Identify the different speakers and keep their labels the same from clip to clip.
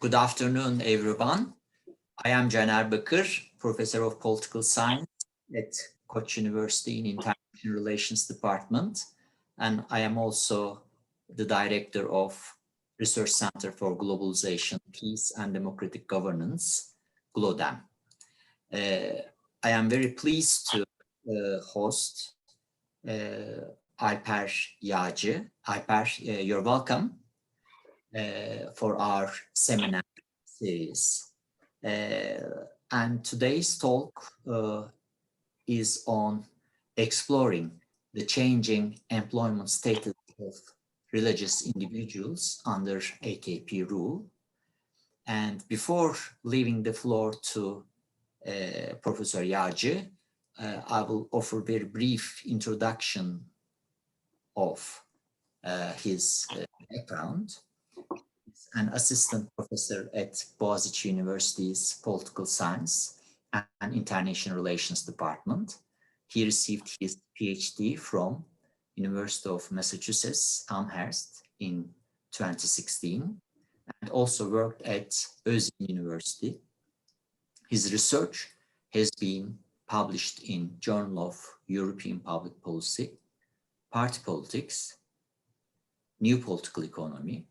Speaker 1: Good afternoon, everyone. I am Caner Bakır, Professor of Political Science at Koç University in International Relations Department, and I am also the Director of Research Center for Globalization, Peace and Democratic Governance, GLODEM. I am very pleased to host Alper Yağcı. Alper, you're welcome for our seminar series. And today's talk is on exploring the changing employment status of religious individuals under AKP rule. And before leaving the floor to Professor Yağcı, I will offer a very brief introduction of his background. He's an assistant professor at Boğaziçi University's Political Science and International Relations Department. He received his PhD from University of Massachusetts Amherst in 2016 and also worked at Özyeğin University. His research has been published in Journal of European Public Policy, Party Politics, New Political Economy,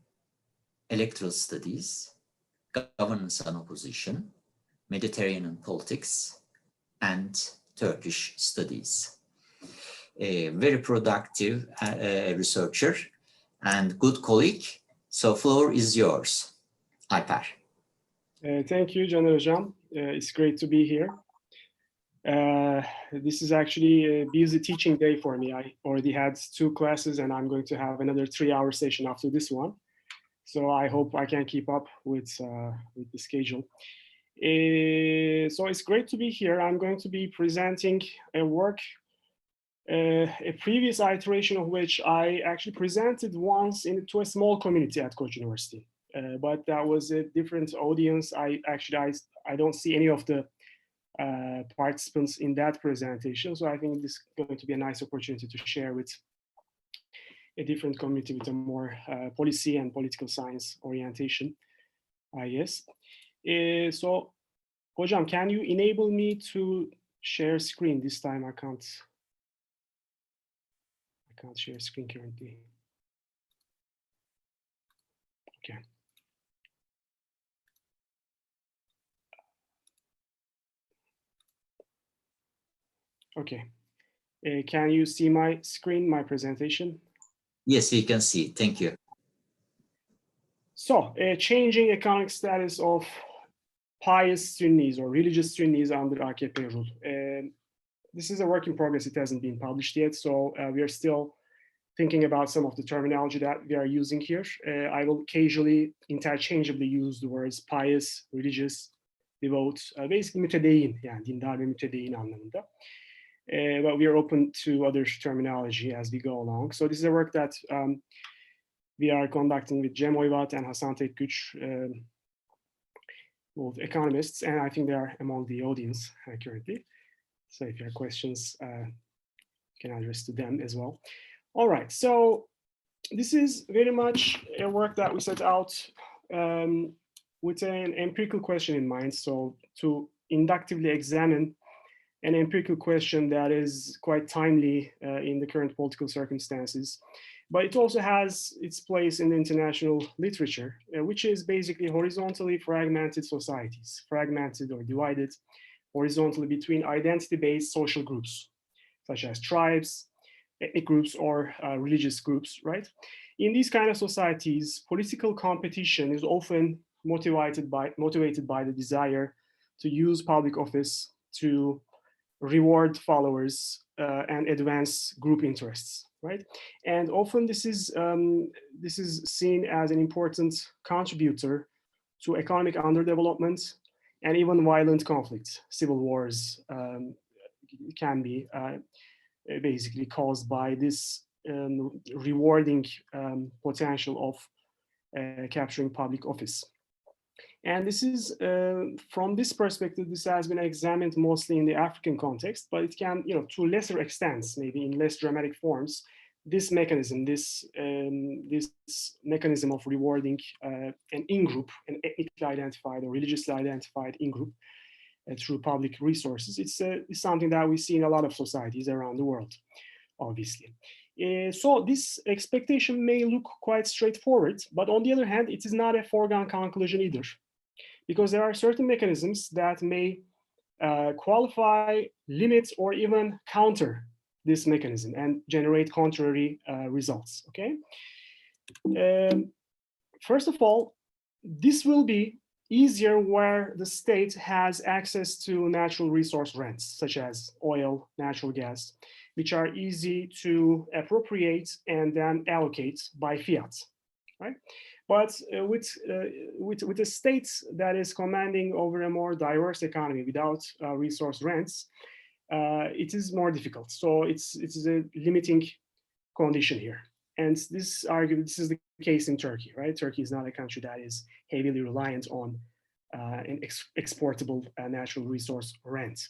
Speaker 1: Electoral Studies, Governance and Opposition, Mediterranean Politics, and Turkish Studies. A very productive researcher and good colleague. So floor is yours, Alper.
Speaker 2: Thank you, Caner Hocam. It's great to be here. This is actually a busy teaching day for me. I already had 2 classes and I'm going to have another 3-hour session after this one. So I hope I can keep up with the schedule. So it's great to be here. I'm going to be presenting a work, a previous iteration of which I actually presented once to a small community at Koç University. But that was a different audience. I don't see any of the participants in that presentation. So I think this is going to be a nice opportunity to share with a different community with a more policy and political science orientation, I guess. So, Hocam, can you enable me to share screen? This time I can't share screen currently. Okay. Okay. Can you see my screen, my presentation?
Speaker 1: Yes, we can see. Thank you.
Speaker 2: So, changing economic status of pious Sunnis or religious Sunnis under AKP rule. This is a work in progress. It hasn't been published yet, so we are still thinking about some of the terminology that we are using here. I will occasionally interchangeably use the words pious, religious, devout, basically mütedeyyin, yani dindar ve mütedeyyin anlamında. But we are open to other terminology as we go along. So this is a work that we are conducting with Oyvat and Hasan Tekgüç, both economists, and I think they are among the audience currently. So if you have questions, you can address to them as well. All right, so this is very much a work that we set out with an empirical question in mind. So to inductively examine an empirical question that is quite timely in the current political circumstances. But it also has its place in the international literature, which is basically horizontally fragmented societies, fragmented or divided horizontally between identity-based social groups, such as tribes, ethnic groups, or religious groups, right? In these kind of societies, political competition is often motivated by the desire to use public office to reward followers and advance group interests, right? And often this is seen as an important contributor to economic underdevelopment and even violent conflicts. Civil wars can be basically caused by this rewarding potential of capturing public office. And this is, from this perspective, this has been examined mostly in the African context, but it can, to lesser extents, maybe in less dramatic forms, this mechanism, this mechanism of rewarding an in-group, an ethnically identified or religiously identified in-group through public resources, it's something that we see in a lot of societies around the world, obviously. So this expectation may look quite straightforward, but on the other hand, it is not a foregone conclusion either, because there are certain mechanisms that may qualify, limit, or even counter this mechanism and generate contrary results, okay? First of all, this will be easier where the state has access to natural resource rents, such as oil, natural gas, which are easy to appropriate and then allocate by fiat, right? But with a state that is commanding over a more diverse economy without resource rents, it is more difficult. So it's a limiting condition here. And this is the case in Turkey, right? Turkey is not a country that is heavily reliant on an exportable natural resource rent.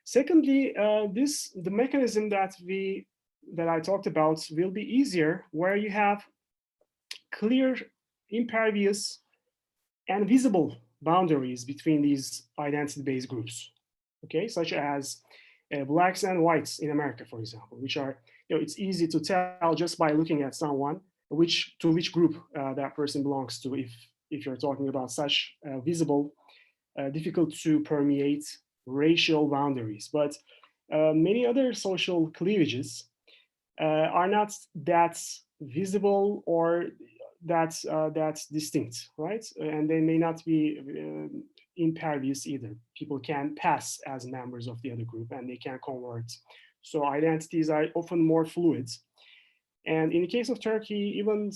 Speaker 2: Secondly, the mechanism that I talked about will be easier where you have clear, impervious, and visible boundaries between these identity-based groups, okay, such as blacks and whites in America, for example, which are, it's easy to tell just by looking at someone to which group that person belongs to, if you're talking about such visible, difficult to permeate racial boundaries. But many other social cleavages are not that visible or that's distinct, right? And they may not be impervious either. People can pass as members of the other group and they can convert. So identities are often more fluid. And in the case of Turkey, even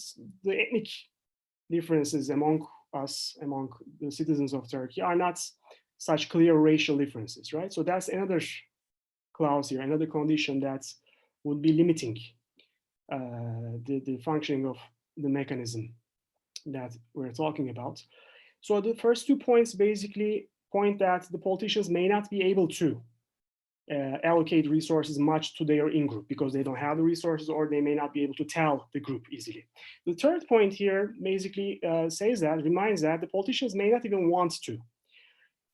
Speaker 2: the ethnic differences among us, among the citizens of Turkey, are not such clear racial differences, right? So that's another clause here, another condition that would be limiting the functioning of the mechanism that we're talking about. So the first 2 points basically point that the politicians may not be able to allocate resources much to their in-group because they don't have the resources, or they may not be able to tell the group easily. The third point here basically reminds that the politicians may not even want to,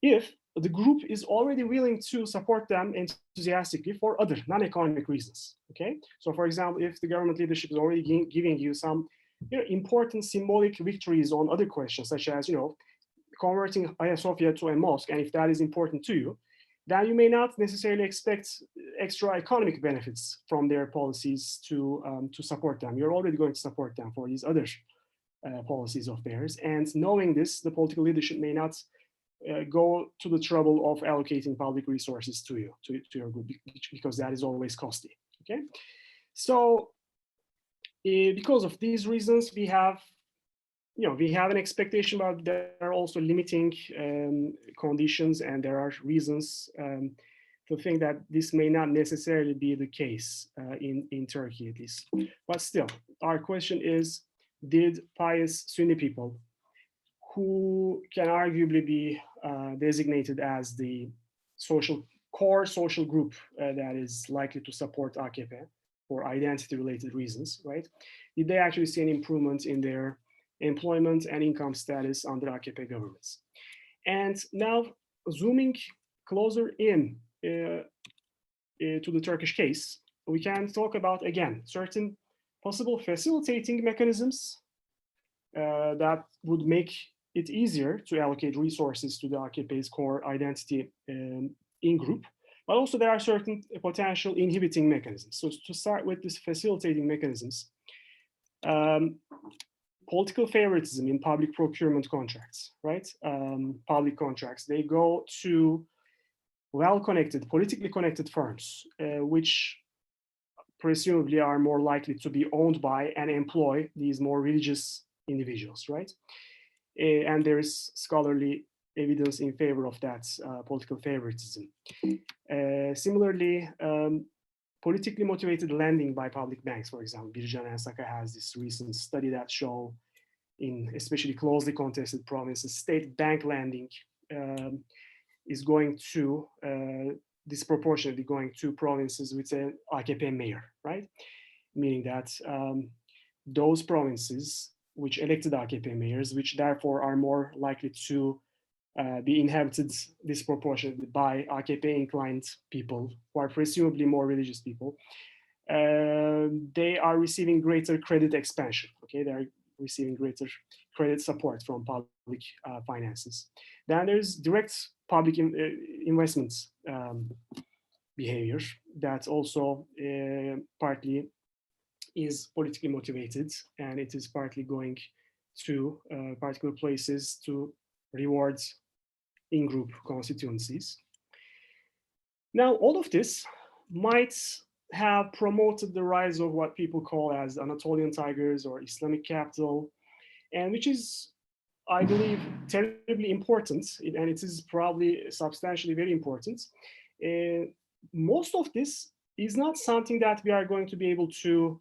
Speaker 2: if the group is already willing to support them enthusiastically for other non-economic reasons, okay? So for example, if the government leadership is already giving you some important symbolic victories on other questions, such as, converting Hagia Sophia to a mosque, and if that is important to you, then you may not necessarily expect extra economic benefits from their policies to support them. You're already going to support them for these other policies of theirs. And knowing this, the political leadership may not go to the trouble of allocating public resources to you, to your group, because that is always costly, okay? So because of these reasons, we have an expectation, but there are also limiting conditions, and there are reasons to think that this may not necessarily be the case in Turkey, at least. But still, our question is, did pious Sunni people, who can arguably be designated as the core social group that is likely to support AKP for identity-related reasons, right? Did they actually see an improvement in their employment and income status under AKP governments? And now, zooming closer in to the Turkish case, we can talk about, again, certain possible facilitating mechanisms that would make it easier to allocate resources to the AKP's core identity in-group. But also there are certain potential inhibiting mechanisms. So to start with these facilitating mechanisms, political favoritism in public procurement contracts, right? Public contracts, they go to well-connected, politically connected firms, which presumably are more likely to be owned by and employ these more religious individuals, right? And there is scholarly evidence in favor of that political favoritism. Similarly, politically motivated lending by public banks, for example, Birjan and Saka has this recent study that show in especially closely contested provinces, state bank lending is going to disproportionately going to provinces with an AKP mayor, right? meaning that those provinces which elected AKP mayors, which therefore are more likely to be inhabited disproportionately by AKP-inclined people, who are presumably more religious people, they are receiving greater credit expansion. Okay, they are receiving greater credit support from public finances. Then there's direct public investments behavior that also partly is politically motivated, and it is partly going to particular places to reward in-group constituencies. Now, all of this might have promoted the rise of what people call as Anatolian tigers or Islamic capital, and which is, I believe, terribly important, and it is probably substantially very important. Most of this is not something that we are going to be able to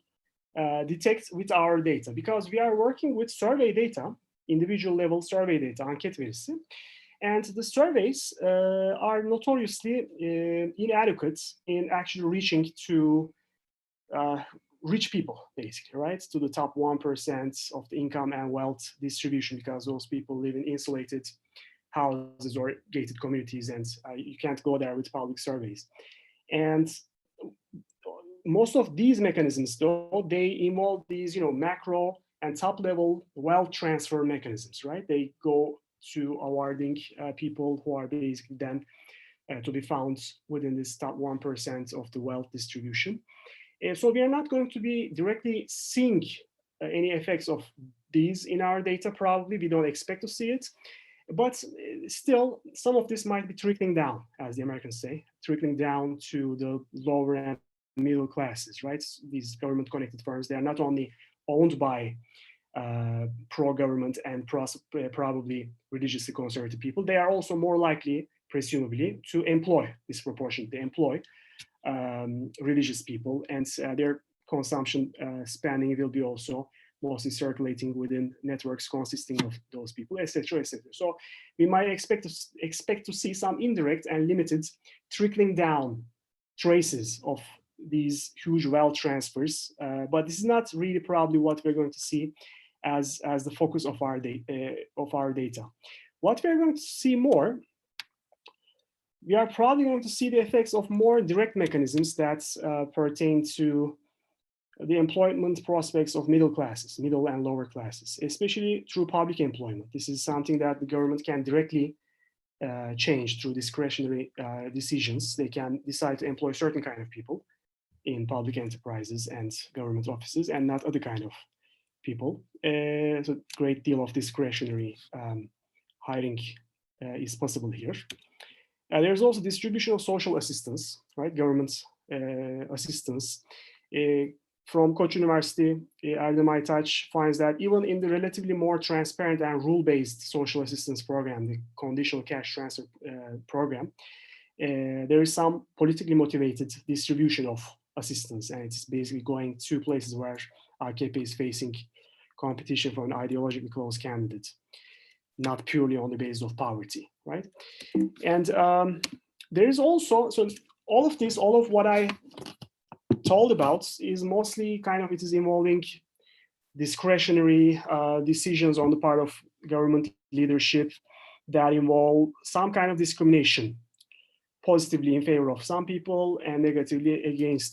Speaker 2: detect with our data, because we are working with survey data, individual level survey data, anket verisi, and the surveys are notoriously inadequate in actually reaching to rich people, basically, right? To the top 1% of the income and wealth distribution, because those people live in insulated houses or gated communities, and you can't go there with public surveys. And most of these mechanisms, though, they involve these, macro and top-level wealth transfer mechanisms, right? They go to awarding people who are basically then to be found within this top 1% of the wealth distribution. So we are not going to be directly seeing any effects of these in our data, probably. We don't expect to see it. But still, some of this might be trickling down, as the Americans say, trickling down to the lower and middle classes, right? These government-connected firms, they are not only owned by pro-government and probably religiously conservative people, they are also more likely, presumably, to disproportionately employ religious people, and their consumption spending will be also mostly circulating within networks consisting of those people, etc., etc. So we might expect to see some indirect and limited trickling down traces of these huge wealth transfers, but this is not really probably what we're going to see as the focus of our data. What we're going to see more, we are probably going to see the effects of more direct mechanisms that pertain to the employment prospects of middle and lower classes, especially through public employment. This is something that the government can directly change through discretionary decisions. They can decide to employ certain kind of people in public enterprises and government offices, and not other kind of people. So a great deal of discretionary hiring is possible here. There's also distribution of social assistance, right? Government assistance. From Koç University, Erdem Aytaç finds that even in the relatively more transparent and rule-based social assistance program, the conditional cash transfer program, there is some politically motivated distribution of assistance, and it's basically going to places where AKP is facing competition for an ideologically close candidate, not purely on the basis of poverty, right? And there is also, so all of what I told about is mostly it is involving discretionary decisions on the part of government leadership that involve some kind of discrimination, positively in favor of some people and negatively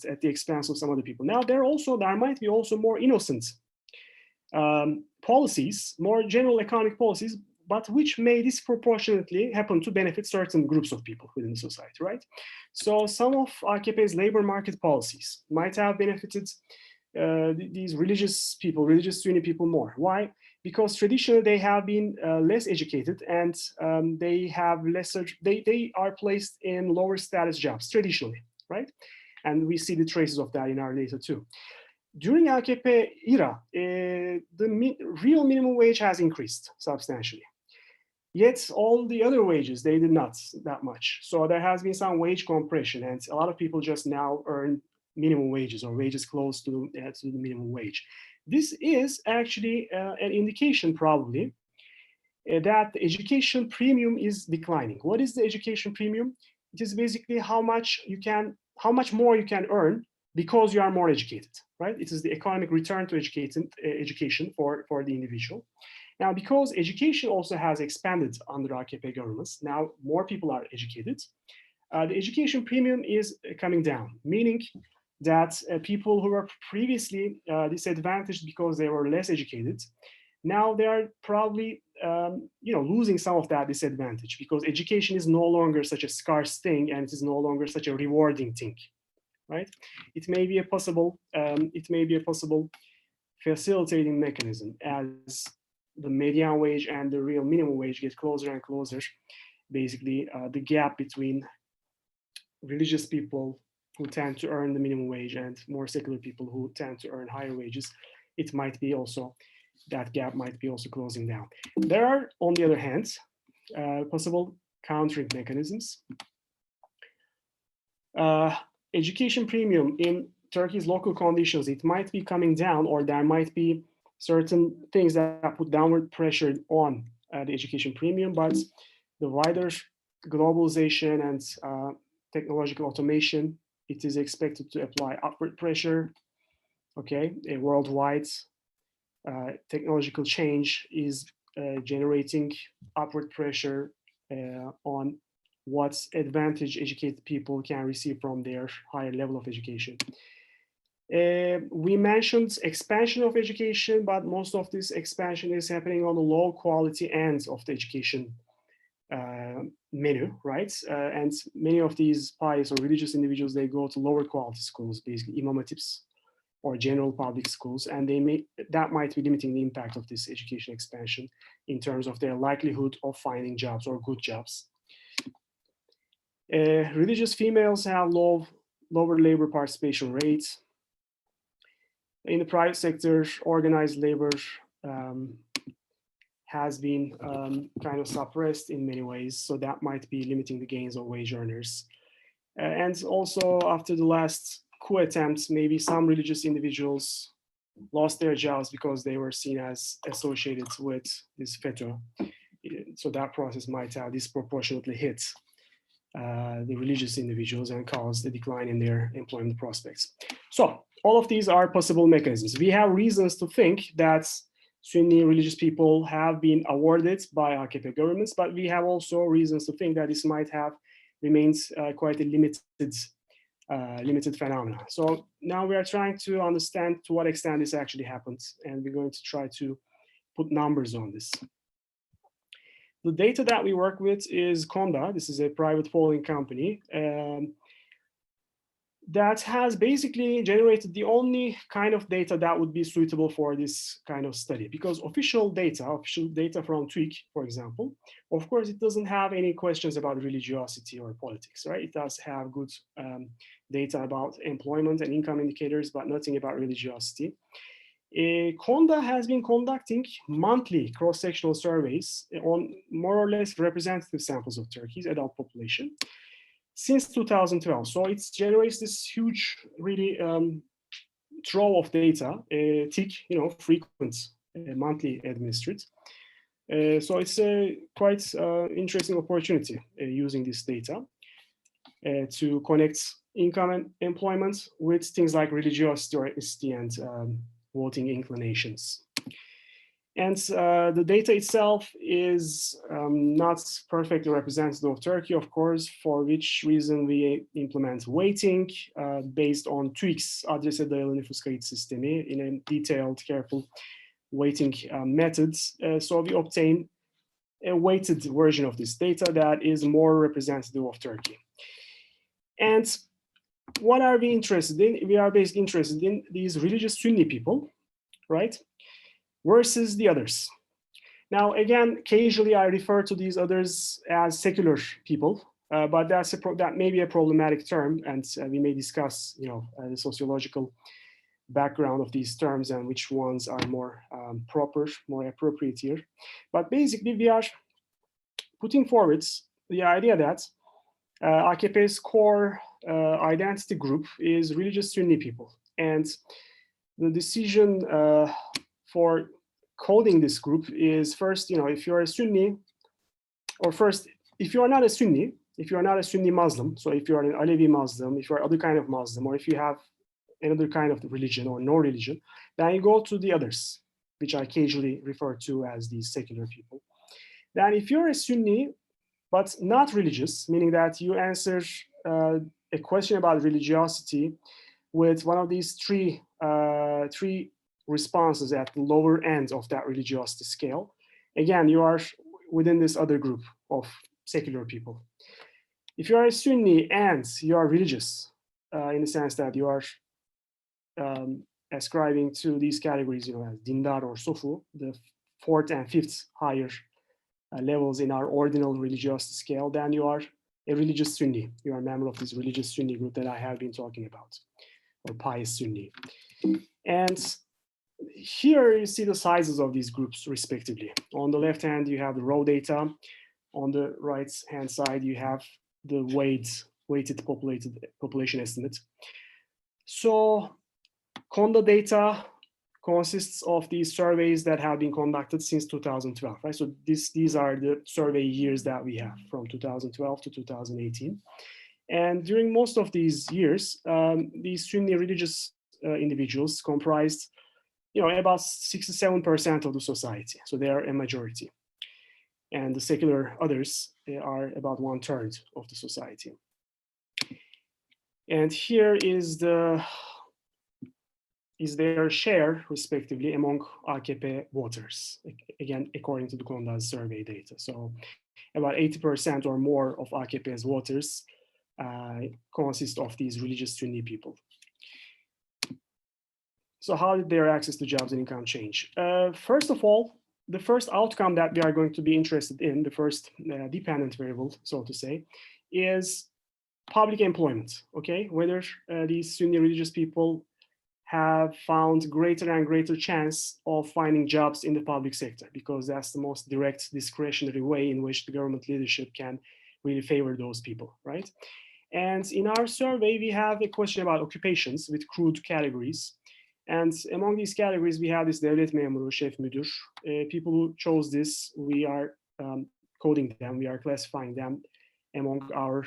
Speaker 2: at the expense of some other people. Now, there might be also more innocent policies, more general economic policies, but which may disproportionately happen to benefit certain groups of people within the society, right? So some of AKP's labor market policies might have benefited these religious Sunni people more. Why? Because traditionally they have been less educated, and they are placed in lower status jobs traditionally, right? And we see the traces of that in our data too. During AKP era, the real minimum wage has increased substantially. Yet all the other wages, they did not that much. So there has been some wage compression, and a lot of people just now earn minimum wages or wages close to the minimum wage. This is actually an indication probably that the education premium is declining. What is the education premium? It is basically how much more you can earn because you are more educated, right? It is the economic return to education for the individual. Now, because education also has expanded under AKP governments, now more people are educated, the education premium is coming down, meaning that people who were previously disadvantaged because they were less educated, now they are probably losing some of that disadvantage because education is no longer such a scarce thing and it is no longer such a rewarding thing, right? It may be a possible facilitating mechanism as the median wage and the real minimum wage get closer and closer. Basically, the gap between religious people who tend to earn the minimum wage and more secular people who tend to earn higher wages, it might be also, that gap might be also closing down. There are, on the other hand, possible countering mechanisms. Education premium in Turkey's local conditions, it might be coming down, or there might be certain things that put downward pressure on the education premium, but the wider globalization and technological automation, it is expected to apply upward pressure, okay, worldwide. Technological change is generating upward pressure on what advantage educated people can receive from their higher level of education. We mentioned expansion of education, but most of this expansion is happening on the low quality end of the education menu, right? And many of these pious or religious individuals, they go to lower quality schools, basically imam hatips or general public schools, and that might be limiting the impact of this education expansion in terms of their likelihood of finding jobs or good jobs. Religious females have lower labor participation rates. In the private sector, organized labor has been kind of suppressed in many ways, so that might be limiting the gains of wage earners. And also after the last coup attempts, maybe some religious individuals lost their jobs because they were seen as associated with this FETÖ. So that process might have disproportionately hit the religious individuals and caused a decline in their employment prospects. So all of these are possible mechanisms. We have reasons to think that Sunni religious people have been awarded by AKP governments, but we have also reasons to think that this might have remained quite a limited phenomena. So now we are trying to understand to what extent this actually happens, and we're going to try to put numbers on this. The data that we work with is KONDA. This is a private polling company that has basically generated the only kind of data that would be suitable for this kind of study, because official data from TÜİK, for example, of course, it doesn't have any questions about religiosity or politics, right? It does have good data about employment and income indicators, but nothing about religiosity. KONDA has been conducting monthly cross-sectional surveys on more or less representative samples of Turkey's adult population since 2012. So it generates this huge, really trove of data, thick, frequent, monthly administered. So it's a quite interesting opportunity using this data to connect income and employment with things like religiosity or ethnicity and voting inclinations. And the data itself is not perfectly representative of Turkey, of course, for which reason we implement weighting based on TÜİK's adrese dayalı nüfus kayıt sistemi in a detailed, careful weighting methods. So we obtain a weighted version of this data that is more representative of Turkey. And what are we interested in? We are basically interested in these religious Sunni people, right? Versus the others. Now, again, occasionally I refer to these others as secular people, but that may be a problematic term, and we may discuss, the sociological background of these terms and which ones are more proper, more appropriate here. But basically, we are putting forward the idea that AKP's core identity group is religious Sunni people, and the decision for coding this group is first, if you're a Sunni, or first, if you are not a Sunni, if you are not a Sunni Muslim, so if you are an Alevi Muslim, if you are other kind of Muslim, or if you have another kind of religion or no religion, then you go to the others, which I occasionally refer to as the secular people. Then if you're a Sunni, but not religious, meaning that you answer a question about religiosity with one of these three responses at the lower end of that religiosity scale, again, you are within this other group of secular people. If you are a Sunni and you are religious, in the sense that you are ascribing to these categories, as dindar or sufu, the fourth and fifth higher levels in our ordinal religiosity scale, then you are a religious Sunni. You are a member of this religious Sunni group that I have been talking about, or pious Sunni. And here you see the sizes of these groups respectively. On the left hand, you have the raw data. On the right hand side, you have the weighted population estimate. So KONDA data consists of these surveys that have been conducted since 2012, right? So these are the survey years that we have from 2012 to 2018. And during most of these years, these Sunni religious individuals comprised, about 67% of the society. So they are a majority. And the secular others are about 1/3 of the society. And here is their share, respectively, among AKP voters, again, according to the KONDA's survey data. So about 80% or more of AKP's voters consist of these religious Sunni people. So how did their access to jobs and income change? First of all, the first outcome that we are going to be interested in, the first dependent variable, so to say, is public employment, okay? Whether these Sunni religious people have found greater and greater chance of finding jobs in the public sector, because that's the most direct discretionary way in which the government leadership can really favor those people, right? And in our survey, we have a question about occupations with crude categories. And among these categories, we have this devlet memuru, şef müdür. People who chose this, we are coding them, we are classifying them among our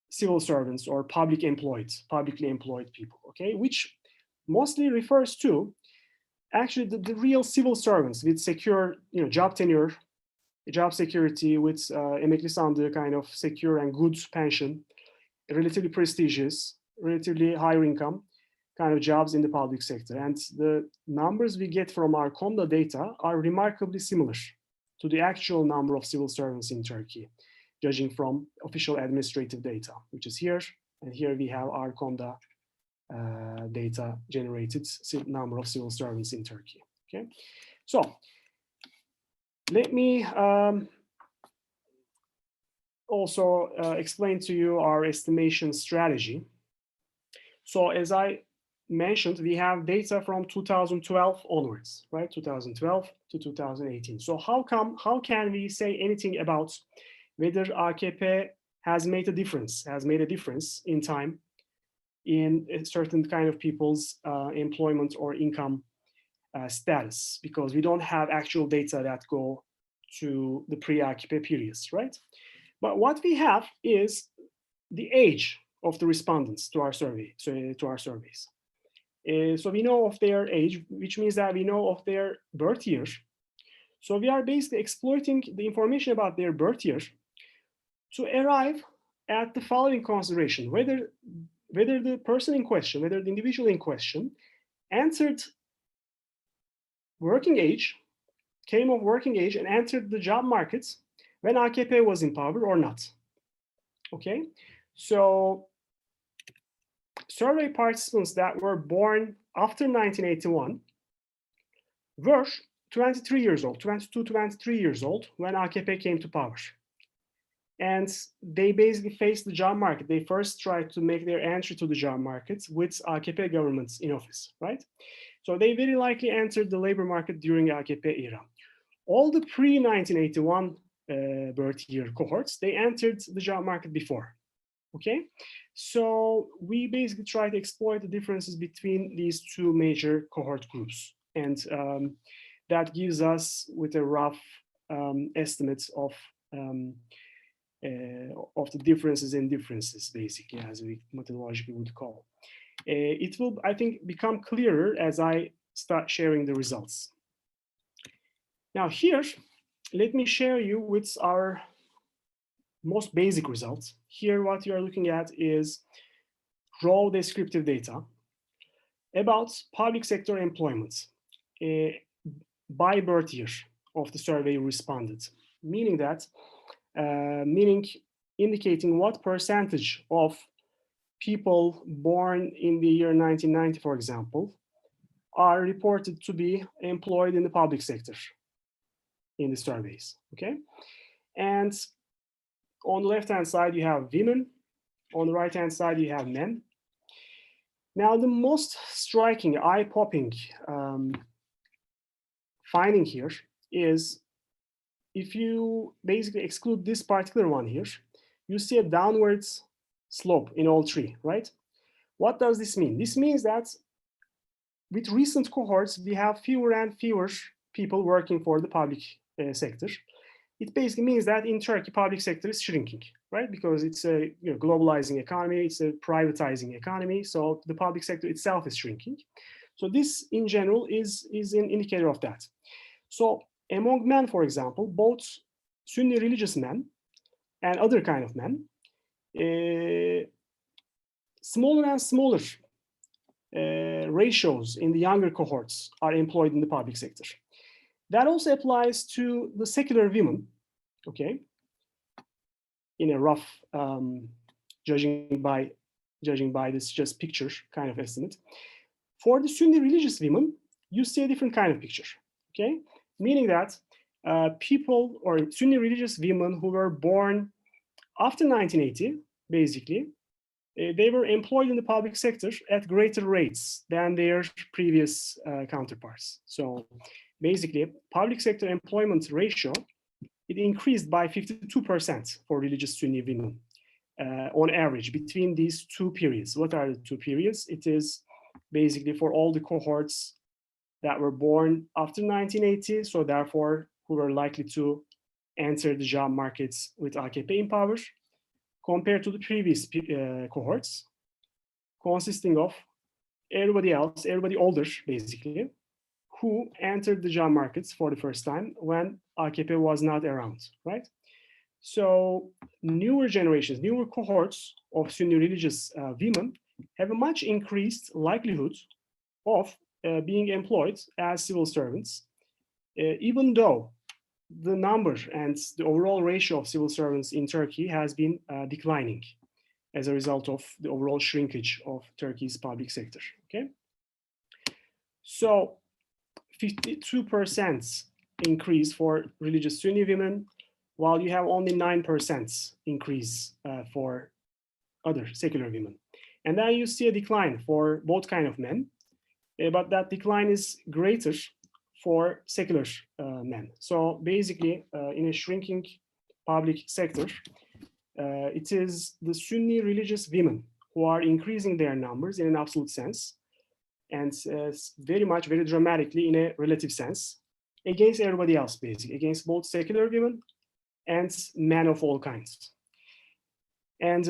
Speaker 2: civil servants or publicly employed people, okay? Which mostly refers to actually the real civil servants with secure, job tenure, job security, with emekli sandığı kind of secure and good pension, relatively prestigious, relatively higher income kind of jobs in the public sector. And the numbers we get from our KONDA data are remarkably similar to the actual number of civil servants in Turkey, judging from official administrative data, which is here. And here we have our KONDA data generated number of civil servants in Turkey, okay? So let me also explain to you our estimation strategy. So as I mentioned, we have data from 2012 onwards, right? 2012 to 2018. So how can we say anything about whether AKP has made a difference in time in a certain kind of people's employment or income status, because we don't have actual data that go to the pre-AKP periods, right? But what we have is the age of the respondents to our surveys. So we know of their age, which means that we know of their birth year. So we are basically exploiting the information about their birth year to arrive at the following consideration: whether the person in question, whether the individual in question entered working age, came of working age and entered the job markets when AKP was in power or not. Okay, so survey participants that were born after 1981 were 23 years old, 22, 23 years old when AKP came to power. And they basically faced the job market. They first tried to make their entry to the job market with AKP governments in office, right? So they very likely entered the labor market during AKP era. All the pre-1981 birth year cohorts, they entered the job market before, okay? So we basically try to exploit the differences between these two major cohort groups. And that gives us with a rough estimate of the differences in differences, basically, as we methodologically would call. It will, I think, become clearer as I start sharing the results. Now here, let me share you with our most basic results. Here, what you are looking at is raw descriptive data about public sector employment by birth year of the survey responded, meaning that, indicating what percentage of people born in the year 1990, for example, are reported to be employed in the public sector in the surveys, okay? And on the left-hand side, you have women. On the right-hand side, you have men. Now, the most striking, eye-popping finding here is if you basically exclude this particular one here, you see a downwards slope in all three, right? What does this mean? This means that with recent cohorts, we have fewer and fewer people working for the public sector. It basically means that in Turkey, public sector is shrinking, right? Because it's a globalizing economy, it's a privatizing economy, so the public sector itself is shrinking. So this, in general, is an indicator of that. So among men, for example, both Sunni religious men and other kind of men, smaller and smaller ratios in the younger cohorts are employed in the public sector. That also applies to the secular women, okay? In a rough, judging by this just picture kind of estimate. For the Sunni religious women, you see a different kind of picture, okay? Meaning that people or Sunni religious women who were born after 1980, basically, they were employed in the public sector at greater rates than their previous counterparts. So basically, public sector employment ratio, it increased by 52% for religious Sunni women on average between these two periods. What are the two periods? It is basically for all the cohorts that were born after 1980, so therefore who were likely to enter the job markets with AKP in power, compared to the previous cohorts, consisting of everybody else, everybody older, basically, who entered the job markets for the first time when AKP was not around, right? So newer generations, newer cohorts of Sunni religious women have a much increased likelihood of being employed as civil servants, even though the number and the overall ratio of civil servants in Turkey has been declining as a result of the overall shrinkage of Turkey's public sector, okay? So 52% increase for religious Sunni women, while you have only 9% increase for other secular women. And then you see a decline for both kind of men, but that decline is greater for secular men. So basically, in a shrinking public sector, it is the Sunni religious women who are increasing their numbers in an absolute sense, and very dramatically in a relative sense, against everybody else, basically, against both secular women and men of all kinds. And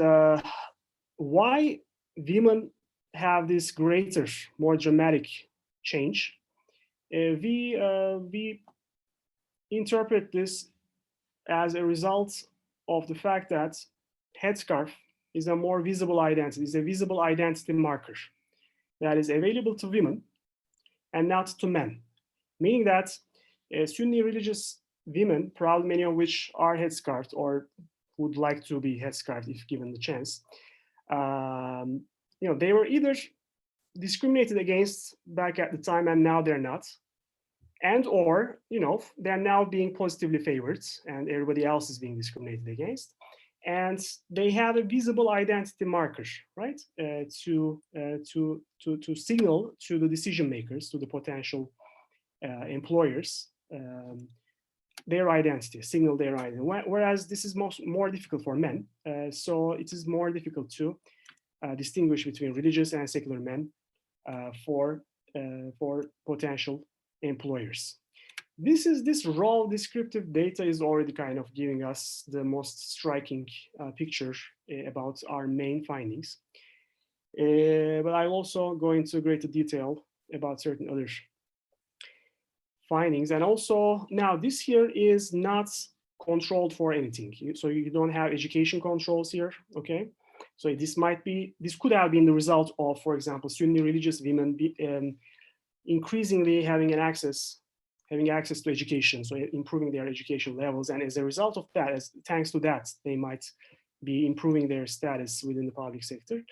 Speaker 2: why women have this greater, more dramatic change? We interpret this as a result of the fact that headscarf is a more visible identity, is a visible identity marker that is available to women and not to men. Meaning that Sunni religious women, probably many of which are headscarfed or would like to be headscarfed if given the chance, they were either discriminated against back at the time and now they're not, and or they're now being positively favored and everybody else is being discriminated against, and they have a visible identity marker, right, to signal to the decision makers, to the potential employers, their identity, signal their identity. Whereas this is more difficult for men, so it is more difficult to distinguish between religious and secular men for potential employers. This raw descriptive data is already kind of giving us the most striking picture about our main findings. But I'll also go into greater detail about certain other findings. And also now this here is not controlled for anything. So you don't have education controls here, okay? So this could have been the result of, for example, Sunni religious women increasingly having access to education, so improving their education levels. And as a result of that, thanks to that, they might be improving their status within the public sector.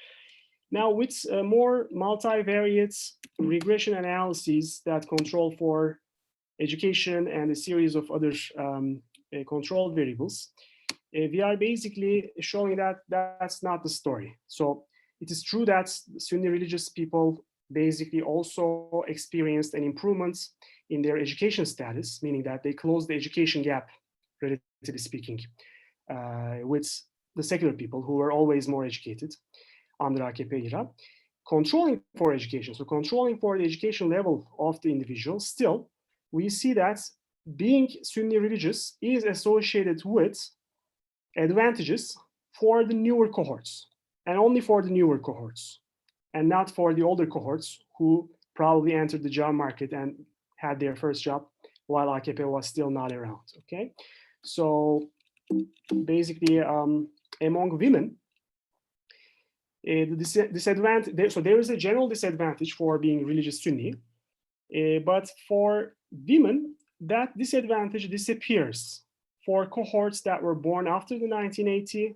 Speaker 2: Now, with more multivariate regression analyses that control for education and a series of other controlled variables, we are basically showing that that's not the story. So it is true that Sunni religious people basically also experienced an improvement in their education status, meaning that they closed the education gap, relatively speaking, with the secular people who were always more educated under AKP era. Controlling for education, so controlling for the education level of the individual, still, we see that being Sunni religious is associated with advantages for the newer cohorts, and only for the newer cohorts, and not for the older cohorts who probably entered the job market and had their first job while AKP was still not around, okay? So basically, among women, so there is a general disadvantage for being religious Sunni, but for women, that disadvantage disappears for cohorts that were born after the 1980,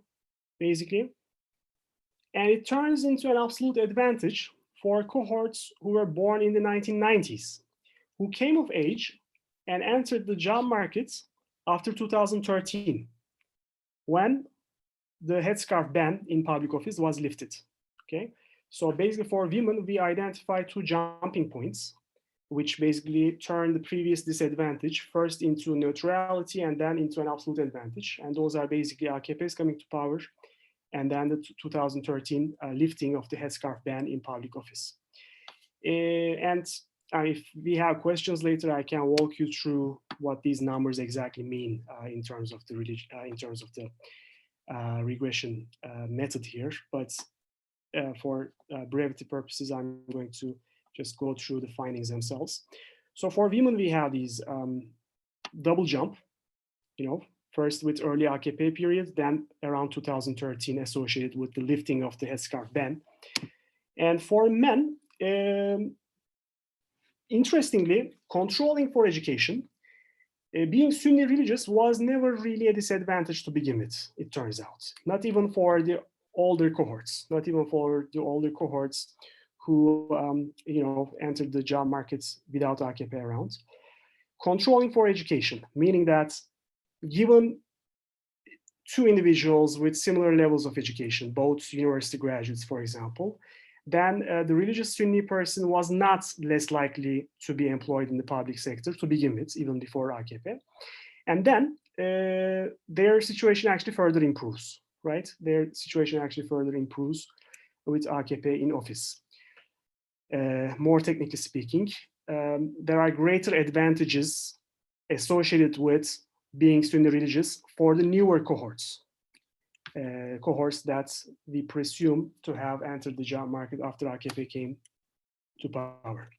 Speaker 2: basically. And it turns into an absolute advantage for cohorts who were born in the 1990s, who came of age and entered the job market after 2013, when the headscarf ban in public office was lifted, okay? So basically for women, we identify two jumping points, which basically turn the previous disadvantage first into neutrality and then into an absolute advantage. And those are basically AKP's coming to power and then the 2013 lifting of the headscarf ban in public office. And if we have questions later, I can walk you through what these numbers exactly mean in terms of the regression method here. But for brevity purposes, I'm going to just go through the findings themselves. So for women, we have these double jump, first with early AKP period, then around 2013 associated with the lifting of the headscarf ban. And for men, interestingly, controlling for education, being Sunni religious was never really a disadvantage to begin with, it turns out. Not even for the older cohorts, who entered the job markets without AKP around. Controlling for education, meaning that given two individuals with similar levels of education, both university graduates, for example, then the religious Sunni person was not less likely to be employed in the public sector to begin with, even before AKP. And then their situation actually further improves, right? Their situation actually further improves with AKP in office. More technically speaking, there are greater advantages associated with being Sunni religious for the newer cohorts, cohorts that we presume to have entered the job market after AKP came to power.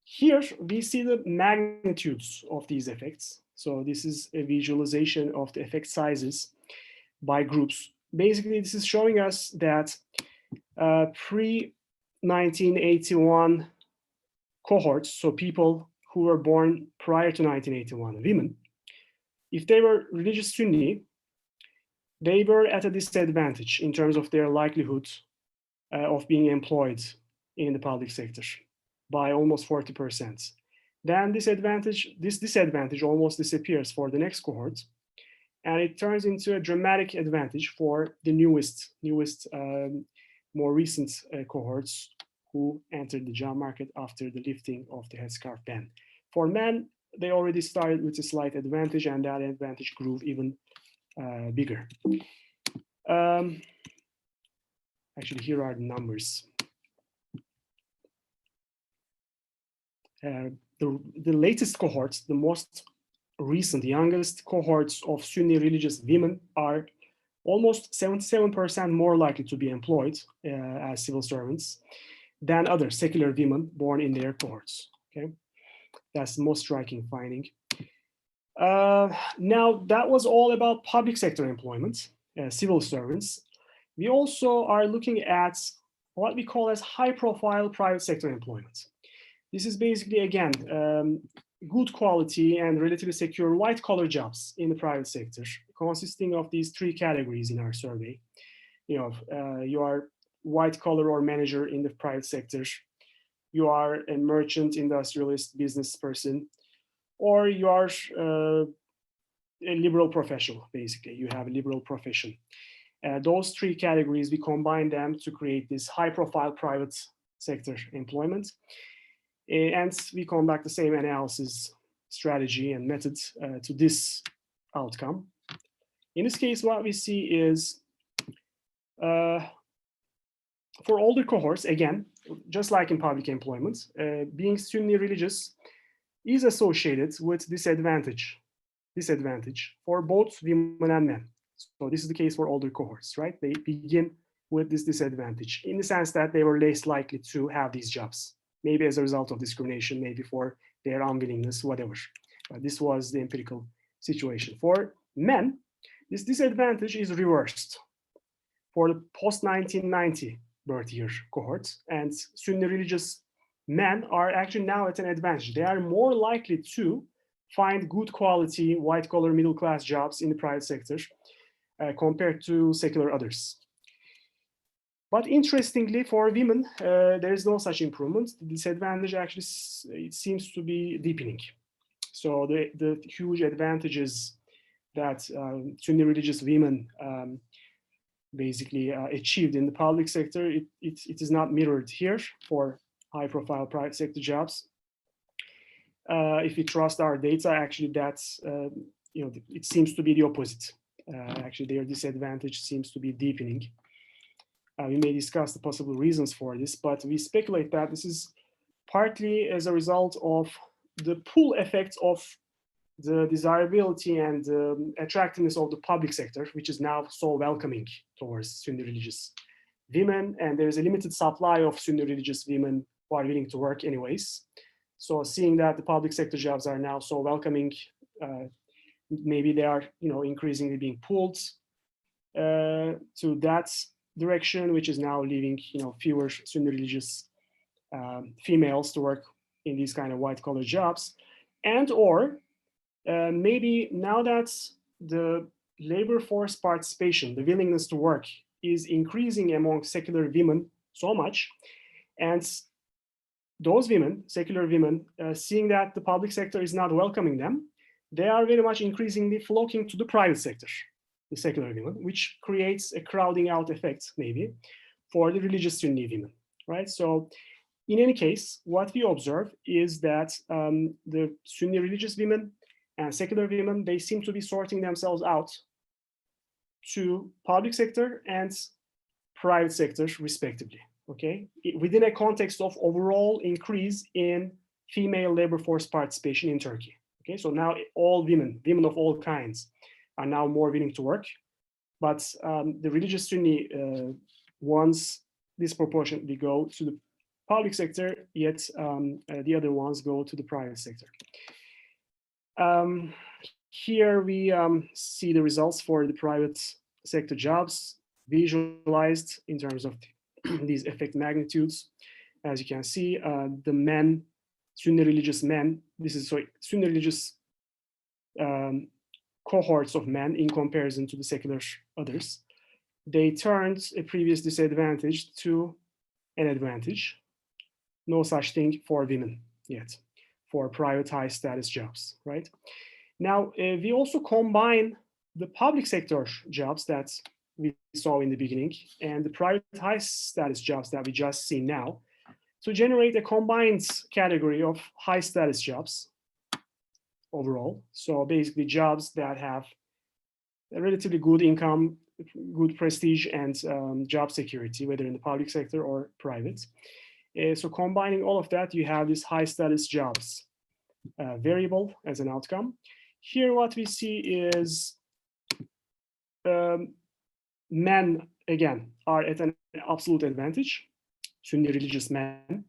Speaker 2: Here we see the magnitudes of these effects. So this is a visualization of the effect sizes by groups. Basically, this is showing us that pre-1981 cohorts, so people who were born prior to 1981, women, if they were religious Sunni, they were at a disadvantage in terms of their likelihood of being employed in the public sector by almost 40%. Then this disadvantage almost disappears for the next cohort, and it turns into a dramatic advantage for the newest more recent cohorts who entered the job market after the lifting of the headscarf ban. For men, they already started with a slight advantage, and that advantage grew even bigger. Actually, here are the numbers. The latest cohorts, the most recent, youngest cohorts of Sunni religious women are almost 77% more likely to be employed as civil servants than other secular women born in their cohorts. Okay, that's the most striking finding. Now, that was all about public sector employment, civil servants. We also are looking at what we call as high-profile private sector employment. This is basically, again, good quality and relatively secure white-collar jobs in the private sector, consisting of these three categories in our survey. You are white-collar or manager in the private sector, you are a merchant, industrialist, business person, or you are a liberal professional, basically. You have a liberal profession. Those three categories, we combine them to create this high-profile private sector employment. And we conduct the same analysis strategy and methods to this outcome. In this case, what we see is for older cohorts, again, just like in public employment, being Sunni religious is associated with disadvantage for both women and men. So this is the case for older cohorts, right? They begin with this disadvantage in the sense that they were less likely to have these jobs, maybe as a result of discrimination, maybe for their unwillingness, whatever. This was the empirical situation. For men, this disadvantage is reversed for the post-1990 birth year cohort, and Sunni religious men are actually now at an advantage. They are more likely to find good quality white-collar middle-class jobs in the private sector compared to secular others. But interestingly, for women, there is no such improvement. The disadvantage actually it seems to be deepening. So the huge advantages that Sunni religious women basically achieved in the public sector, it is not mirrored here for high-profile private sector jobs. If we trust our data, actually, that's it seems to be the opposite. Actually, their disadvantage seems to be deepening. We may discuss the possible reasons for this, but we speculate that this is partly as a result of the pull effect of the desirability and attractiveness of the public sector, which is now so welcoming towards Sunni religious women, and there is a limited supply of Sunni religious women who are willing to work anyways. So seeing that the public sector jobs are now so welcoming, maybe they are increasingly being pulled to that direction, which is now leaving fewer Sunni religious females to work in these kind of white-collar jobs, and or maybe now that the labor force participation, the willingness to work, is increasing among secular women so much, and those women, secular women, seeing that the public sector is not welcoming them, they are very much increasingly flocking to the private sector, the secular women, which creates a crowding out effect, maybe, for the religious Sunni women, right? So in any case, what we observe is that the Sunni religious women and secular women, they seem to be sorting themselves out to public sector and private sector, respectively, okay? Within a context of overall increase in female labor force participation in Turkey, okay? So now all women of all kinds, are now more willing to work, but the religious Sunni ones disproportionately go to the public sector, yet the other ones go to the private sector. Here we see the results for the private sector jobs visualized in terms of these effect magnitudes. As you can see, the men, Sunni religious men, Sunni religious cohorts of men in comparison to the secular others, they turned a previous disadvantage to an advantage. No such thing for women yet, for private high status jobs, right? Now, we also combine the public sector jobs that we saw in the beginning and the private high status jobs that we just see now to generate a combined category of high status jobs overall. So basically jobs that have a relatively good income, good prestige, and job security, whether in the public sector or private. So combining all of that, you have this high status jobs variable as an outcome. Here what we see is men, again, are at an absolute advantage. Sunni religious men,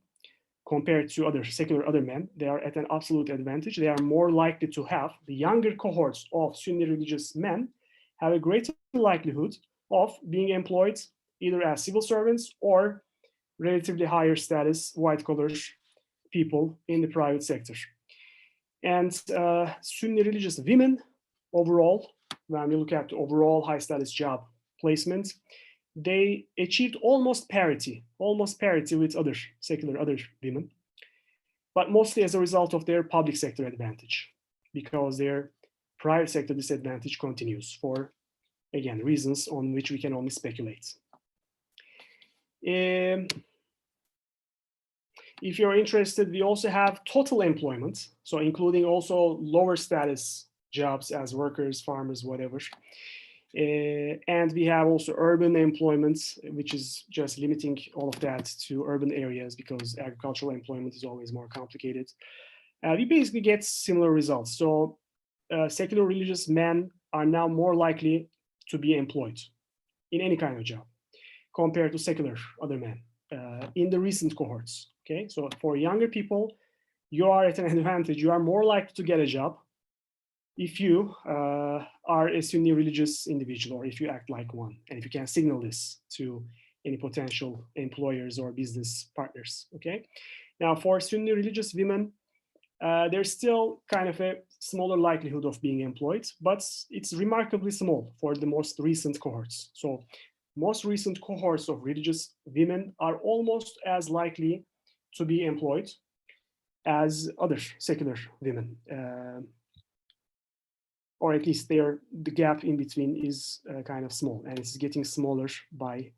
Speaker 2: compared to other secular other men, they are at an absolute advantage. They are more likely to have, the younger cohorts of Sunni religious men have a greater likelihood of being employed either as civil servants or relatively higher status white-collar people in the private sector. And Sunni religious women overall, when we look at the overall high-status job placement, they achieved almost parity with other secular other women, but mostly as a result of their public sector advantage, because their private sector disadvantage continues for, again, reasons on which we can only speculate. If you're interested, we also have total employment, so including also lower status jobs as workers, farmers, whatever. And we have also urban employment, which is just limiting all of that to urban areas because agricultural employment is always more complicated. We basically get similar results. So secular religious men are now more likely to be employed in any kind of job compared to secular other men in the recent cohorts. Okay, so for younger people, you are at an advantage. You are more likely to get a job if you are a Sunni religious individual, or if you act like one, and if you can signal this to any potential employers or business partners. Okay, now for Sunni religious women, there's still kind of a smaller likelihood of being employed, but it's remarkably small for the most recent cohorts. So most recent cohorts of religious women are almost as likely to be employed as other secular women. Or at least the gap in between is kind of small, and it's getting smaller by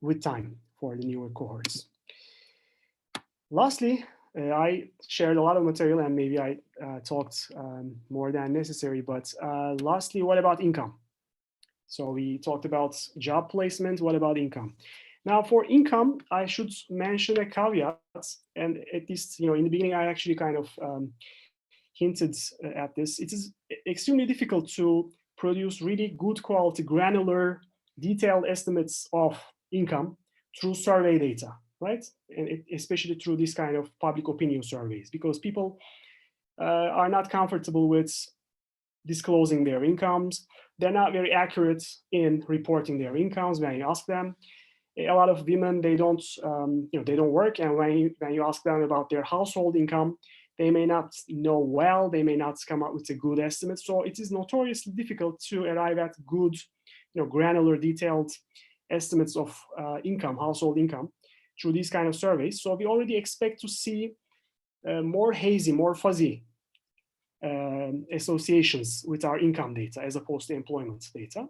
Speaker 2: with time for the newer cohorts. Lastly, I shared a lot of material, and maybe I talked more than necessary, but lastly, what about income? So we talked about job placement, what about income? Now for income, I should mention a caveat, and at least, in the beginning, I actually kind of hinted at this. It is extremely difficult to produce really good quality, granular, detailed estimates of income through survey data, right? And especially through this kind of public opinion surveys, because people are not comfortable with disclosing their incomes. They're not very accurate in reporting their incomes when you ask them. A lot of women, they don't work, and when you ask them about their household income, they may not know well, they may not come up with a good estimate. So it is notoriously difficult to arrive at good, granular, detailed estimates of income, household income, through these kind of surveys. So we already expect to see more hazy, more fuzzy associations with our income data as opposed to employment data.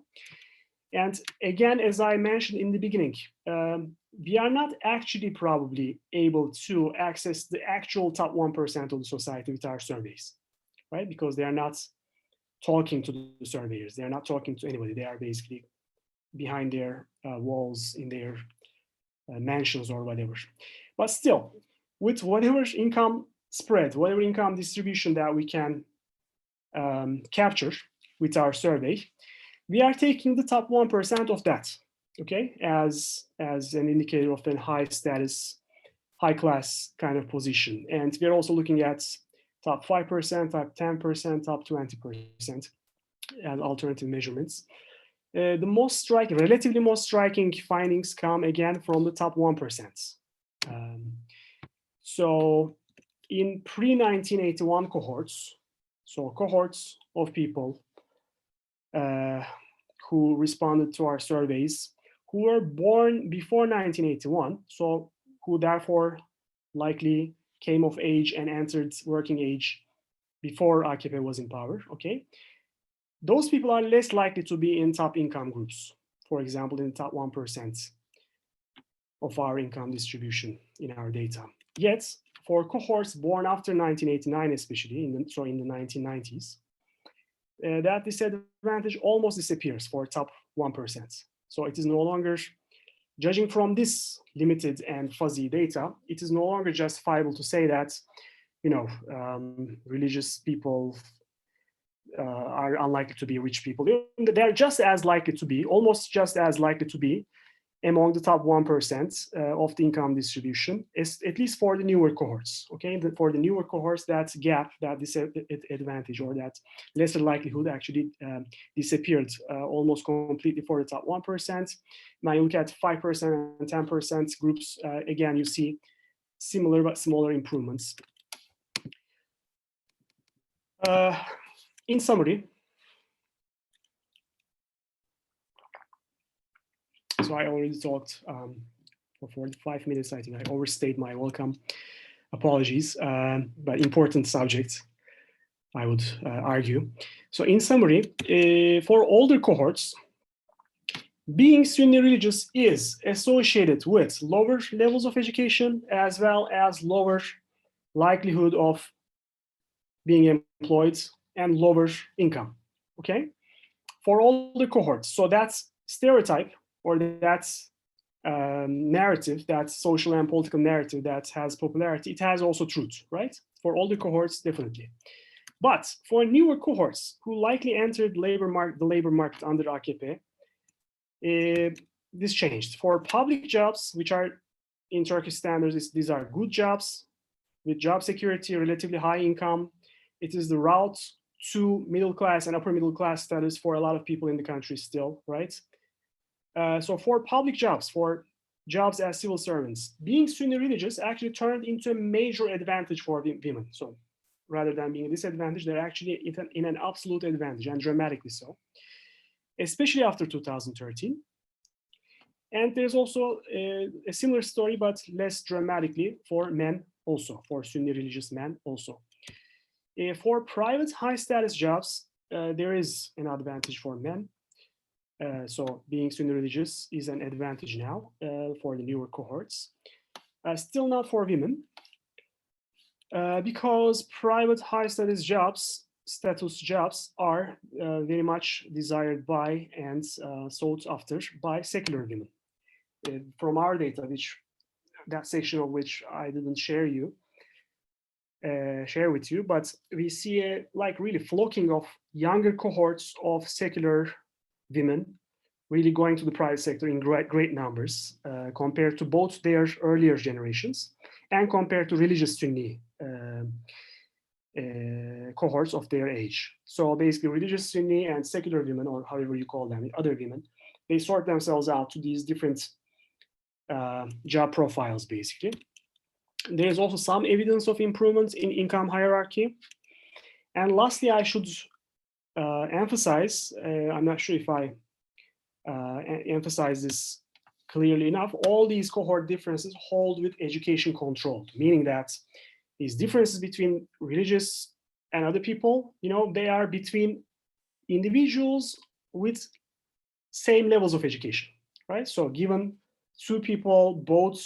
Speaker 2: And again, as I mentioned in the beginning, we are not actually probably able to access the actual top 1% of the society with our surveys, right? Because they are not talking to the surveyors. They are not talking to anybody. They are basically behind their walls in their mansions or whatever. But still, with whatever income spread, whatever income distribution that we can capture with our survey, we are taking the top 1% of that, okay, as an indicator of a high status, high class kind of position. And we're also looking at top 5%, top 10%, top 20% as alternative measurements. The relatively most striking findings come again from the top 1%. So in pre-1981 cohorts, so cohorts of people who responded to our surveys, who were born before 1981, so who therefore likely came of age and entered working age before AKP was in power, okay? Those people are less likely to be in top income groups, for example, in the top 1% of our income distribution in our data. Yet, for cohorts born after 1989, especially, in the 1990s, that disadvantage almost disappears for top 1%. So it is no longer, judging from this limited and fuzzy data, it is no longer justifiable to say that, religious people are unlikely to be rich people. They're just as likely to be, almost just as likely to be among the top 1% of the income distribution, at least for the newer cohorts, okay? For the newer cohorts, that gap, that disadvantage or that lesser likelihood actually disappeared almost completely for the top 1%. Now you look at 5% and 10% groups, again, you see similar but smaller improvements. In summary, so I already talked for 45 minutes. I think I overstayed my welcome. Apologies, but important subject, I would argue. So in summary, for older cohorts, being Sunni religious is associated with lower levels of education as well as lower likelihood of being employed and lower income, okay? For older cohorts, so that's stereotype, or that's narrative, that social and political narrative that has popularity, it has also truth, right? For older cohorts, definitely. But for newer cohorts who likely entered the labor market under AKP, this changed. For public jobs, which are in Turkish standards, these are good jobs with job security, relatively high income. It is the route to middle class and upper middle class status for a lot of people in the country still, right? So for public jobs, for jobs as civil servants, being Sunni religious actually turned into a major advantage for women. So rather than being a disadvantage, they're actually in an absolute advantage, and dramatically so, especially after 2013. And there's also a similar story, but less dramatically for men also, for Sunni religious men also. For private high status jobs, there is an advantage for men. So being Sunni religious is an advantage now for the newer cohorts. Still not for women, because private high status jobs are very much desired by and sought after by secular women. From our data, that section of which I didn't share with you, but we see a really flocking of younger cohorts of secular women really going to the private sector in great numbers compared to both their earlier generations and compared to religious Sunni cohorts of their age. So basically religious Sunni and secular women, or however you call them, other women, they sort themselves out to these different job profiles basically. There's also some evidence of improvements in income hierarchy. And lastly, I should emphasize, I'm not sure if I emphasize this clearly enough, all these cohort differences hold with education control, meaning that these differences between religious and other people, they are between individuals with same levels of education, right? So given two people, both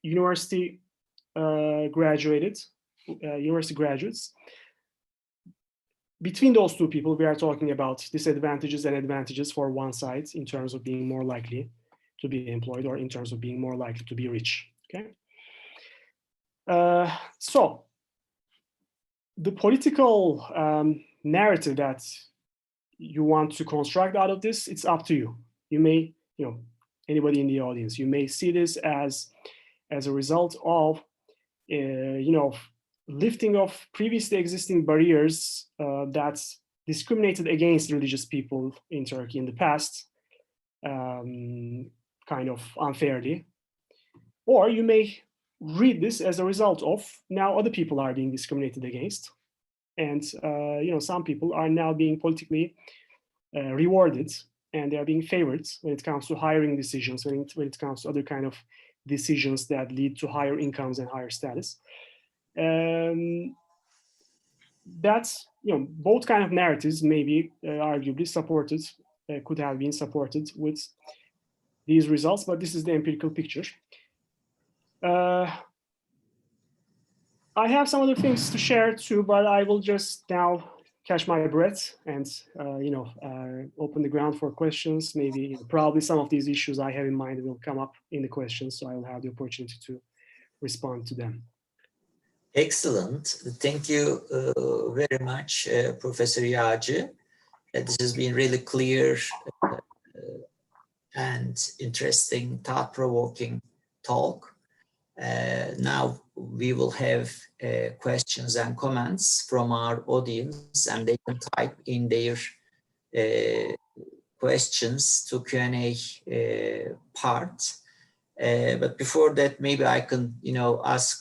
Speaker 2: university graduates, between those two people, we are talking about disadvantages and advantages for one side in terms of being more likely to be employed or in terms of being more likely to be rich, okay? So the political narrative that you want to construct out of this, it's up to you. You may, anybody in the audience, you may see this as a result of, lifting of previously existing barriers that discriminated against religious people in Turkey in the past, kind of unfairly. Or you may read this as a result of now other people are being discriminated against. And, some people are now being politically rewarded, and they are being favored when it comes to hiring decisions, when it comes to other kind of decisions that lead to higher incomes and higher status. That's, both kind of narratives may be arguably supported, could have been supported with these results, but this is the empirical picture. I have some other things to share too, but I will just now catch my breath and, open the ground for questions. Maybe, probably some of these issues I have in mind will come up in the questions, so I will have the opportunity to respond to them.
Speaker 1: Excellent. Thank you very much, Professor Yağcı. This has been really clear and interesting, thought-provoking talk. Now we will have questions and comments from our audience, and they can type in their questions to Q&A part. But before that, maybe I can, ask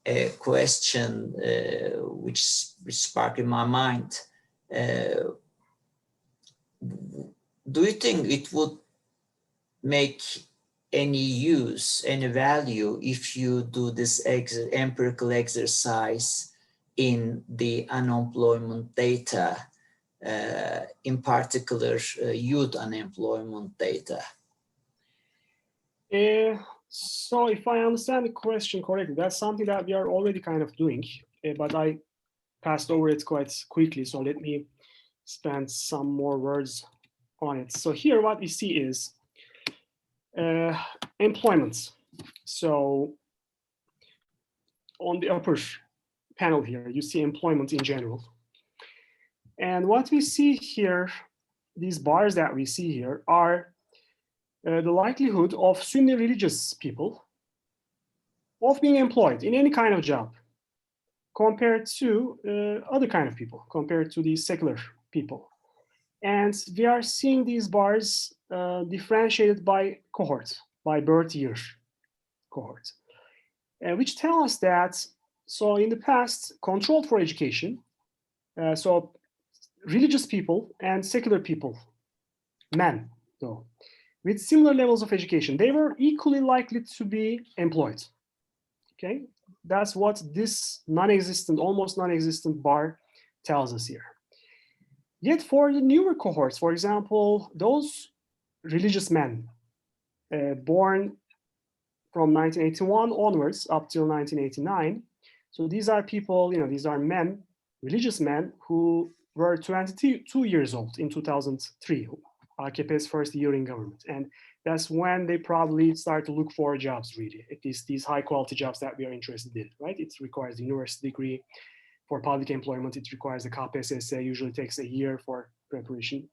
Speaker 1: a question which sparked in my mind. Do you think it would make any use, any value if you do this empirical exercise in the unemployment data, in particular youth unemployment data?
Speaker 2: So if I understand the question correctly, that's something that we are already kind of doing, but I passed over it quite quickly. So let me spend some more words on it. So here what we see is employment. So on the upper panel here, you see employment in general. And what we see here, these bars that we see here are the likelihood of Sunni religious people of being employed in any kind of job compared to other kind of people, compared to the secular people. And we are seeing these bars differentiated by cohort, by birth year cohort, which tell us that, so in the past, controlled for education, so religious people and secular people, men though, with similar levels of education, they were equally likely to be employed. Okay, that's what this non-existent, almost non-existent bar tells us here. Yet for the newer cohorts, for example, those religious men born from 1981 onwards up till 1989, so these are people, these are men, religious men who were 22 years old in 2003, AKP's first year in government. And that's when they probably start to look for jobs, really, at least these high quality jobs that we are interested in, right? It requires a university degree. For public employment, it requires a KPSS, usually takes a year for preparation.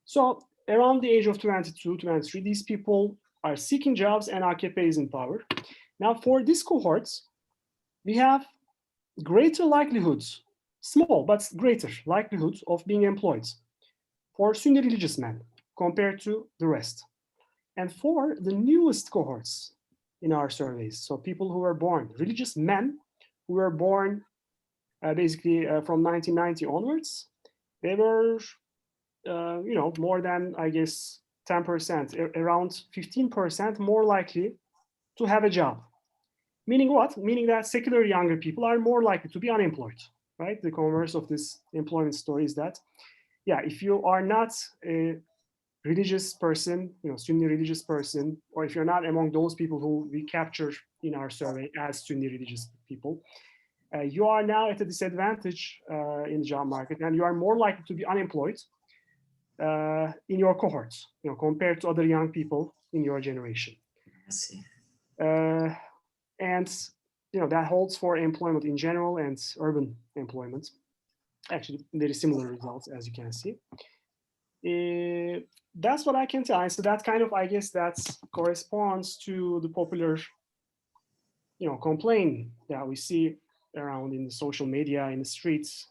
Speaker 2: So around the age of 22, 23, these people are seeking jobs and AKP is in power. Now for these cohorts, we have greater likelihoods, small but greater likelihoods of being employed for Sunni religious men compared to the rest. And for the newest cohorts in our surveys, so people who were born, religious men who were born basically from 1990 onwards, they were, more than, I guess, 10%, around 15% more likely to have a job. Meaning what? Meaning that secular younger people are more likely to be unemployed, right? The converse of this employment story is that, yeah, if you are not a religious person, Sunni religious person, or if you're not among those people who we capture in our survey as Sunni religious people, you are now at a disadvantage in the job market, and you are more likely to be unemployed in your cohorts, compared to other young people in your generation.
Speaker 1: I see.
Speaker 2: And that holds for employment in general and urban employment. Actually, very similar results, as you can see. That's what I can tell. And so that kind of, I guess, that corresponds to the popular, complaint that we see around in the social media, in the streets,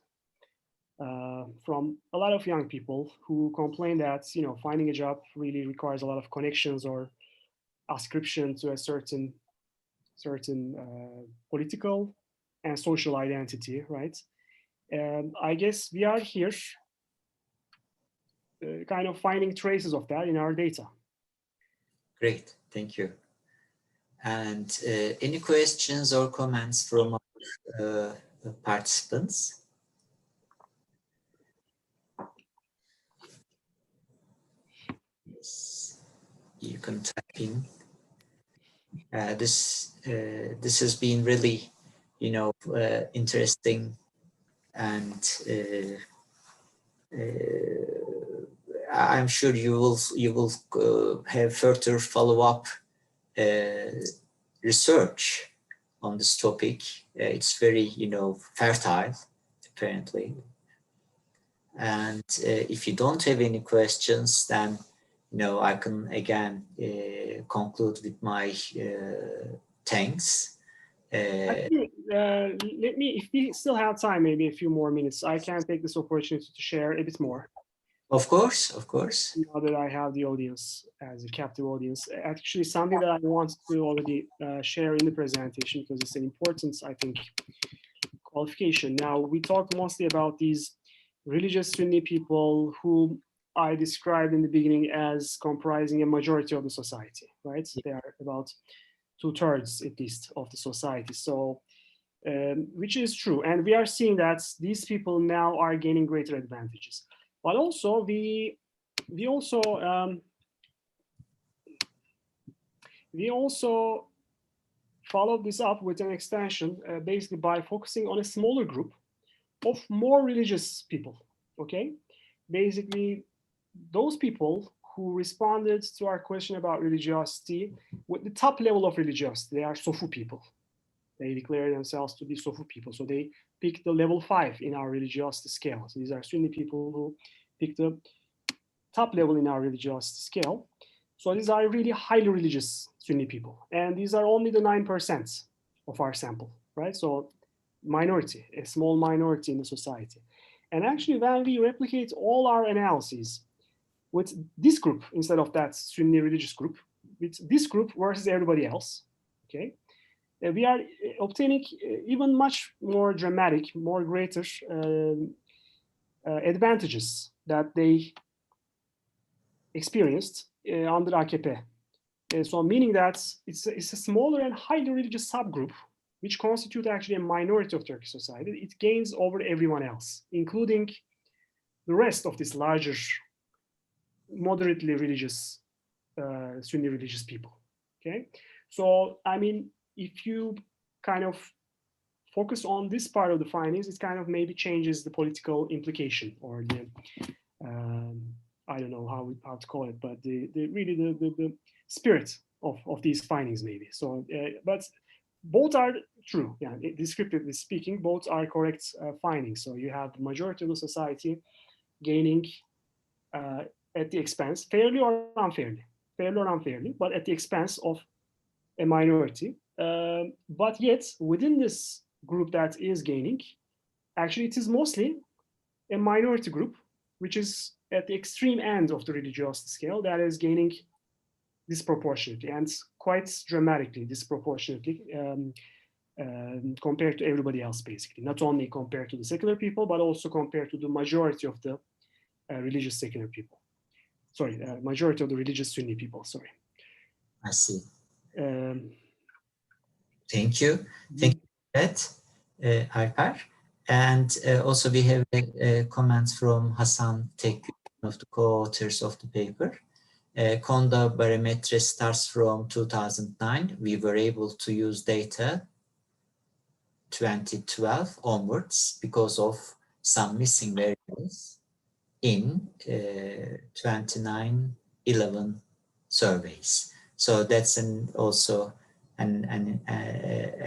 Speaker 2: from a lot of young people who complain that, finding a job really requires a lot of connections or ascription to a certain political and social identity, right? And I guess we are here kind of finding traces of that in our data.
Speaker 1: Great, thank you. And any questions or comments from our participants? Yes, you can type in. This has been really, interesting, and I'm sure you will have further follow-up research on this topic. It's very, fertile, apparently. And if you don't have any questions, then, I can again conclude with my thanks.
Speaker 2: Actually, let me, if we still have time, maybe a few more minutes, I can take this opportunity to share a bit more.
Speaker 1: Of course, of course.
Speaker 2: Now that I have the audience as a captive audience, actually something that I want to already share in the presentation, because it's an important, I think, qualification. Now, we talk mostly about these religious Sunni people who I described in the beginning as comprising a majority of the society, right? They are about 2/3 at least of the society. So, which is true. And we are seeing that these people now are gaining greater advantages. But also, we also followed this up with an extension, basically by focusing on a smaller group of more religious people, okay? Basically, those people who responded to our question about religiosity with the top level of religiosity, they are Sofu people. They declare themselves to be Sofu people. So they pick the level 5 in our religiosity scale. So these are Sunni people who pick the top level in our religiosity scale. So these are really highly religious Sunni people. And these are only the 9% of our sample, right? So minority, a small minority in the society. And actually, when we replicate all our analyses with this group instead of that Sunni religious group, with this group versus everybody else, okay, we are obtaining even much more dramatic, more greater advantages that they experienced under AKP. So meaning that it's a smaller and highly religious subgroup, which constitute actually a minority of Turkish society. It gains over everyone else, including the rest of this larger, moderately religious, Sunni religious people, okay? So, I mean, if you kind of focus on this part of the findings, it kind of maybe changes the political implication or the, I don't know how to call it, but the spirit of these findings maybe. So, but both are true. Yeah, descriptively speaking, both are correct findings. So you have the majority of the society gaining at the expense, fairly or unfairly, but at the expense of a minority. But yet within this group that is gaining, actually it is mostly a minority group, which is at the extreme end of the religiosity scale, that is gaining disproportionately and quite dramatically disproportionately compared to everybody else, basically. Not only compared to the secular people, but also compared to the majority of the religious secular people. Sorry, majority of the religious Sunni people, sorry.
Speaker 1: I see. Thank you. Thank you for that, Alper. And also we have a comment from Hasan, Tekgüç, one of the co-authors of the paper. KONDA Barometre starts from 2009. We were able to use data 2012 onwards because of some missing variables in 2911 surveys. So that's also a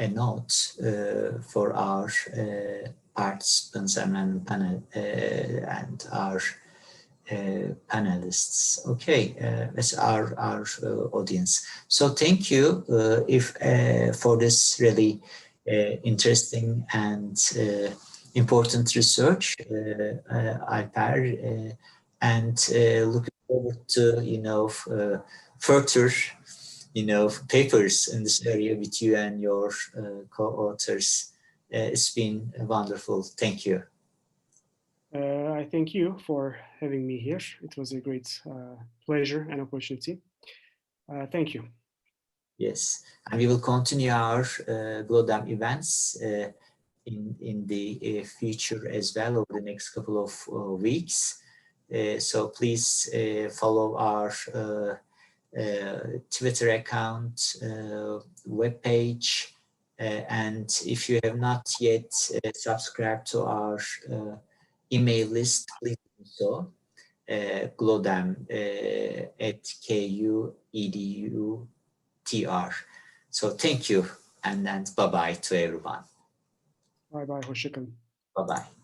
Speaker 1: note for our participants and panel and our panelists. Okay, that's our audience. So thank you for this really interesting and important research, Alper, and looking forward to further papers in this area with you and your co-authors. It's been wonderful. Thank you.
Speaker 2: I thank you for having me here. It was a great pleasure and opportunity. Thank you.
Speaker 1: Yes, and we will continue our GLODEM events in the future as well over the next couple of weeks. So please follow our Twitter account, webpage, and if you have not yet subscribed to our email list, please do so. GLODEM at KUEDUTR. So thank you. And then bye-bye to everyone.
Speaker 2: Bye bye. Hoşça kalın.
Speaker 1: Bye-bye.